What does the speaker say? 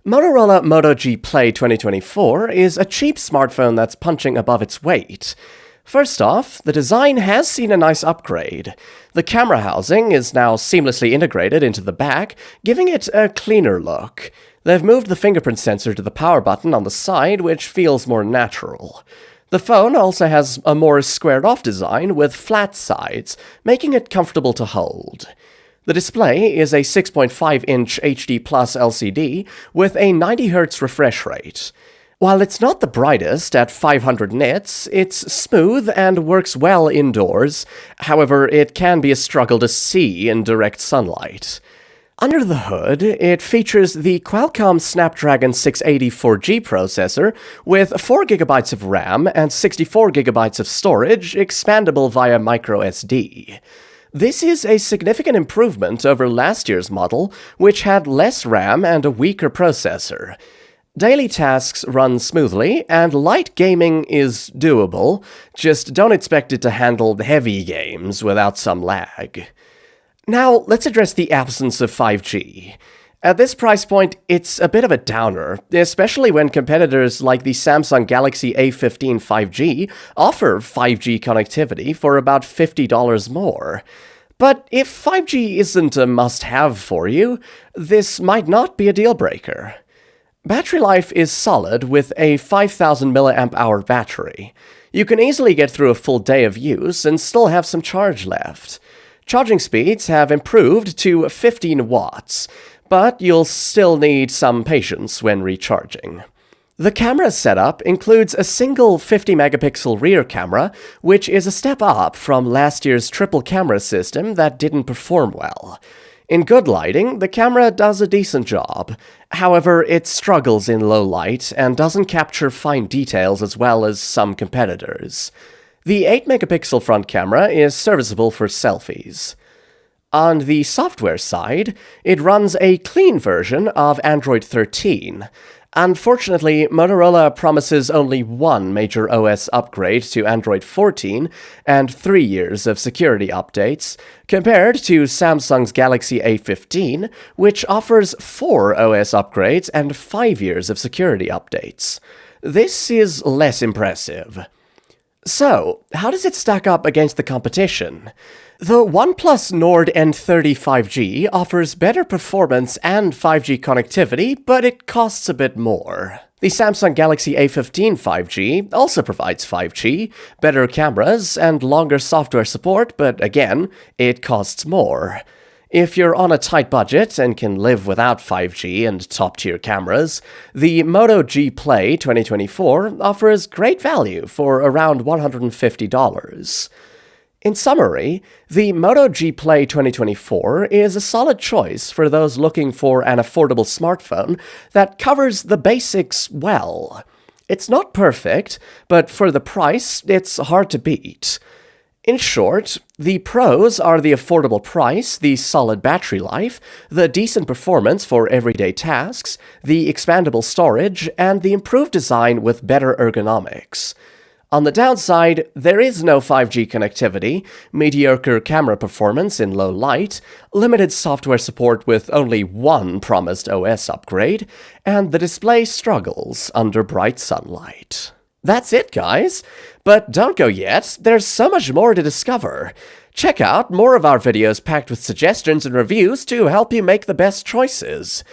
Motorola Moto G Play 2024 is a cheap smartphone that's punching above its weight. First off, the design has seen a nice upgrade. The camera housing is now seamlessly integrated into the back, giving it a cleaner look. They've moved the fingerprint sensor to the power button on the side, which feels more natural. The phone also has a more squared-off design with flat sides, making it comfortable to hold. The display is a 6.5-inch HD Plus LCD with a 90Hz refresh rate. While it's not the brightest at 500 nits, it's smooth and works well indoors. However, it can be a struggle to see in direct sunlight. Under the hood, it features the Qualcomm Snapdragon 680 4G processor with 4GB of RAM and 64GB of storage, expandable via microSD. This is a significant improvement over last year's model, which had less RAM and a weaker processor. Daily tasks run smoothly, and light gaming is doable, just don't expect it to handle heavy games without some lag. Now, let's address the absence of 5G. At this price point, it's a bit of a downer, especially when competitors like the Samsung Galaxy A15 5G offer 5G connectivity for about $50 more. But if 5G isn't a must-have for you, this might not be a deal-breaker. Battery life is solid with a 5000 mAh battery. You can easily get through a full day of use and still have some charge left. Charging speeds have improved to 15 watts, but you'll still need some patience when recharging. The camera setup includes a single 50-megapixel rear camera, which is a step up from last year's triple camera system that didn't perform well. In good lighting, the camera does a decent job. However, it struggles in low light and doesn't capture fine details as well as some competitors. The 8-megapixel front camera is serviceable for selfies. On the software side, it runs a clean version of Android 13. Unfortunately, Motorola promises only one major OS upgrade to Android 14 and 3 years of security updates, compared to Samsung's Galaxy A15, which offers 4 OS upgrades and 5 years of security updates. This is less impressive. So, how does it stack up against the competition? The OnePlus Nord N30 5G offers better performance and 5G connectivity, but it costs a bit more. The Samsung Galaxy A15 5G also provides 5G, better cameras, and longer software support, but again, it costs more. If you're on a tight budget and can live without 5G and top-tier cameras, the Moto G Play 2024 offers great value for around $150. In summary, the Moto G Play 2024 is a solid choice for those looking for an affordable smartphone that covers the basics well. It's not perfect, but for the price, it's hard to beat. In short, the pros are the affordable price, the solid battery life, the decent performance for everyday tasks, the expandable storage, and the improved design with better ergonomics. On the downside, there is no 5G connectivity, mediocre camera performance in low light, limited software support with only one promised OS upgrade, and the display struggles under bright sunlight. That's it, guys! But don't go yet, there's so much more to discover. Check out more of our videos packed with suggestions and reviews to help you make the best choices.